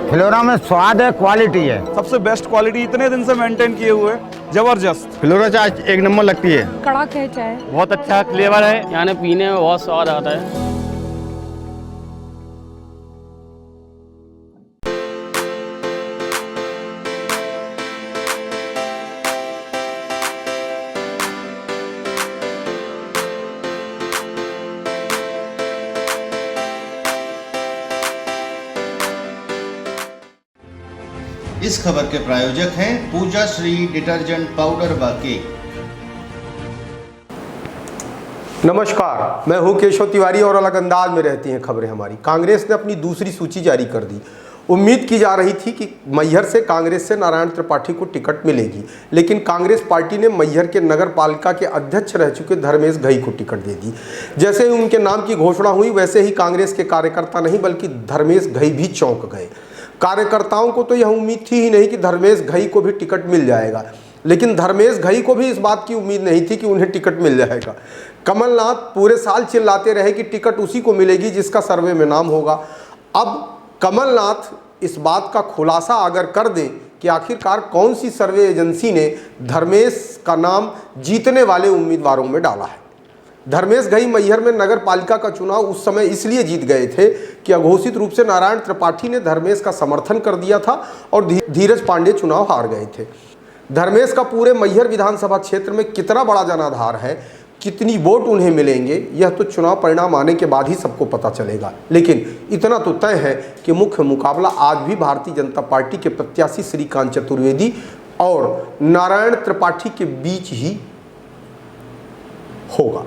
फिलोरा में स्वाद है, क्वालिटी है। सबसे बेस्ट क्वालिटी इतने दिन से मेंटेन किए हुए, जबरदस्त। फिलोरा चाय एक नंबर लगती है, कड़क है चाय, बहुत अच्छा फ्लेवर है, यानी पीने में बहुत स्वाद आता है। इस खबर के प्रायोजक हैं पूजा श्री डिटर्जेंट पाउडर व केक। नमस्कार, मैं हूं केशव तिवारी और अलग अंदाज में रहती हैं खबरें हमारी। कांग्रेस ने अपनी दूसरी सूची जारी कर दी। उम्मीद की जा रही थी कि मैहर से कांग्रेस से नारायण त्रिपाठी को टिकट मिलेगी, लेकिन कांग्रेस पार्टी ने मैहर के नगर पालिका के अध्यक्ष रह चुके धर्मेश घई को टिकट दे दी। जैसे ही उनके नाम की घोषणा हुई, वैसे ही कांग्रेस के कार्यकर्ता नहीं बल्कि धर्मेश घई भी चौंक गए। कार्यकर्ताओं को तो यह उम्मीद थी ही नहीं कि धर्मेश घई को भी टिकट मिल जाएगा, लेकिन धर्मेश घई को भी इस बात की उम्मीद नहीं थी कि उन्हें टिकट मिल जाएगा। कमलनाथ पूरे साल चिल्लाते रहे कि टिकट उसी को मिलेगी जिसका सर्वे में नाम होगा। अब कमलनाथ इस बात का खुलासा अगर कर दें कि आखिरकार कौन सी सर्वे एजेंसी ने धर्मेश का नाम जीतने वाले उम्मीदवारों में डाला है। धर्मेश घई मैहर में नगर पालिका का चुनाव उस समय इसलिए जीत गए थे कि अघोषित रूप से नारायण त्रिपाठी ने धर्मेश का समर्थन कर दिया था और धीरज पांडे चुनाव हार गए थे। धर्मेश का पूरे मैहर विधानसभा क्षेत्र में कितना बड़ा जनाधार है, कितनी वोट उन्हें मिलेंगे, यह तो चुनाव परिणाम आने के बाद ही सबको पता चलेगा। लेकिन इतना तो तय है कि मुख्य मुकाबला आज भी भारतीय जनता पार्टी के प्रत्याशी श्रीकांत चतुर्वेदी और नारायण त्रिपाठी के बीच ही होगा।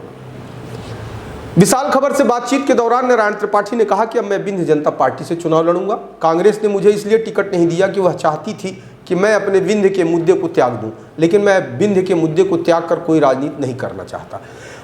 विशाल खबर से बातचीत के दौरान नारायण त्रिपाठी ने कहा कि अब मैं विंध्य जनता पार्टी से चुनाव लड़ूंगा। कांग्रेस ने मुझे इसलिए टिकट नहीं दिया कि वह चाहती थी कि मैं अपने विंध्य के मुद्दे को त्याग दूं, लेकिन मैं विंध्य के मुद्दे को त्याग कर कोई राजनीति नहीं करना चाहता।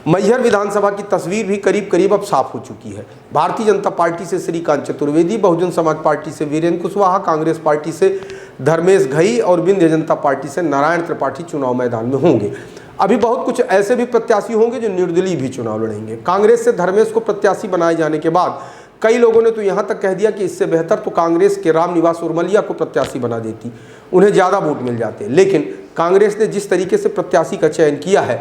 मैहर विधानसभा की तस्वीर भी करीब करीब अब साफ हो चुकी है। भारतीय जनता पार्टी से श्रीकांत चतुर्वेदी, बहुजन समाज पार्टी से वीरेंद्र कुशवाहा, कांग्रेस पार्टी से धर्मेश घई और विंध्य जनता पार्टी से नारायण त्रिपाठी चुनाव मैदान में होंगे। अभी बहुत कुछ ऐसे भी प्रत्याशी होंगे जो निर्दलीय भी चुनाव लड़ेंगे। कांग्रेस से धर्मेश को प्रत्याशी बनाए जाने के बाद कई लोगों ने तो यहां तक कह दिया कि इससे बेहतर तो कांग्रेस के रामनिवास उर्मलिया को प्रत्याशी बना देती, उन्हें ज़्यादा वोट मिल जाते। लेकिन कांग्रेस ने जिस तरीके से प्रत्याशी का चयन किया है,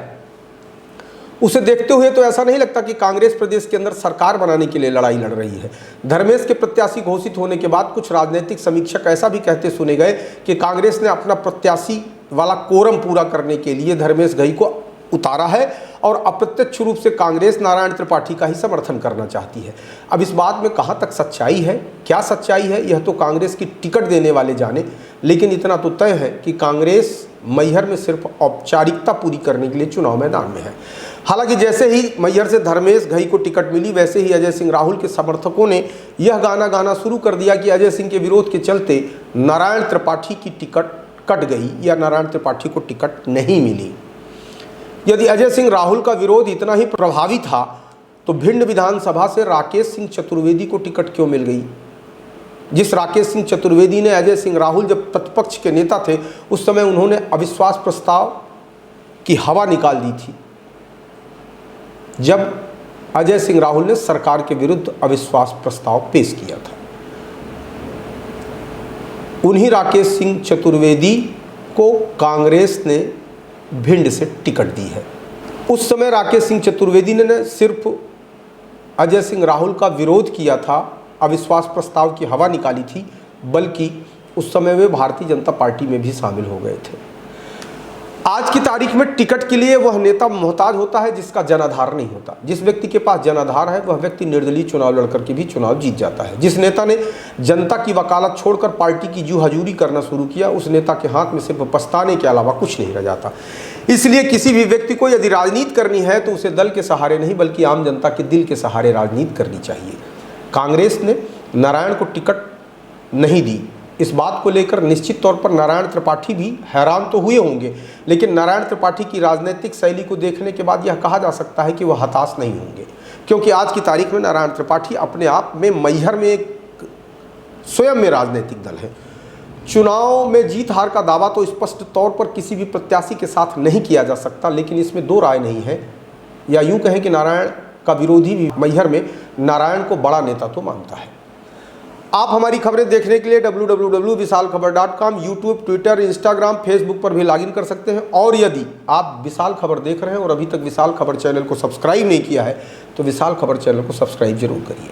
उसे देखते हुए तो ऐसा नहीं लगता कि कांग्रेस प्रदेश के अंदर सरकार बनाने के लिए लड़ाई लड़ रही है। धर्मेश के प्रत्याशी घोषित होने के बाद कुछ राजनीतिक समीक्षक ऐसा भी कहते सुने गए कि कांग्रेस ने अपना प्रत्याशी वाला कोरम पूरा करने के लिए धर्मेश घई को उतारा है और अप्रत्यक्ष रूप से कांग्रेस नारायण त्रिपाठी का ही समर्थन करना चाहती है। अब इस बात में कहाँ तक सच्चाई है, क्या सच्चाई है, यह तो कांग्रेस की टिकट देने वाले जाने। लेकिन इतना तो तय है कि कांग्रेस मैहर में सिर्फ औपचारिकता पूरी करने के लिए चुनाव मैदान में है। हालांकि जैसे ही मैहर से धर्मेश घई को टिकट मिली, वैसे ही अजय सिंह राहुल के समर्थकों ने यह गाना गाना शुरू कर दिया कि अजय सिंह के विरोध के चलते नारायण त्रिपाठी की टिकट कट गई या नारायण त्रिपाठी को टिकट नहीं मिली। यदि अजय सिंह राहुल का विरोध इतना ही प्रभावी था तो भिंड विधानसभा से राकेश सिंह चतुर्वेदी को टिकट क्यों मिल गई? जिस राकेश सिंह चतुर्वेदी ने अजय सिंह राहुल जब प्रतिपक्ष के नेता थे, उस समय उन्होंने अविश्वास प्रस्ताव की हवा निकाल दी थी, जब अजय सिंह राहुल ने सरकार के विरुद्ध अविश्वास प्रस्ताव पेश किया था। उन्हीं राकेश सिंह चतुर्वेदी को कांग्रेस ने भिंड से टिकट दी है। उस समय राकेश सिंह चतुर्वेदी ने सिर्फ अजय सिंह राहुल का विरोध किया था, अविश्वास प्रस्ताव की हवा निकाली थी, बल्कि उस समय वे भारतीय जनता पार्टी में भी शामिल हो गए थे। आज की तारीख में टिकट के लिए वह नेता मोहताज होता है जिसका जनाधार नहीं होता। जिस व्यक्ति के पास जनाधार है वह व्यक्ति निर्दलीय चुनाव लड़कर के भी चुनाव जीत जाता है। जिस नेता ने जनता की वकालत छोड़कर पार्टी की जू हजूरी करना शुरू किया, उस नेता के हाथ में सिर्फ पछताने के अलावा कुछ नहीं रह जाता। इसलिए किसी भी व्यक्ति को यदि राजनीति करनी है तो उसे दल के सहारे नहीं बल्कि आम जनता के दिल के सहारे राजनीति करनी चाहिए। कांग्रेस ने नारायण को टिकट नहीं दी, इस बात को लेकर निश्चित तौर पर नारायण त्रिपाठी भी हैरान तो हुए होंगे, लेकिन नारायण त्रिपाठी की राजनीतिक शैली को देखने के बाद यह कहा जा सकता है कि वह हताश नहीं होंगे, क्योंकि आज की तारीख में नारायण त्रिपाठी अपने आप में मैहर में एक स्वयं में राजनीतिक दल है। चुनाव में जीत हार का दावा तो स्पष्ट तौर पर किसी भी प्रत्याशी के साथ नहीं किया जा सकता, लेकिन इसमें दो राय नहीं है, या यूँ कहें कि नारायण का विरोधी भी मैहर में नारायण को बड़ा नेता तो मानता है। आप हमारी खबरें देखने के लिए www.visalkhabar.com, YouTube, Twitter, Instagram, Facebook पर भी लॉगिन कर सकते हैं। और यदि आप विशाल खबर देख रहे हैं और अभी तक विशाल खबर चैनल को सब्सक्राइब नहीं किया है तो विशाल खबर चैनल को सब्सक्राइब जरूर करिए।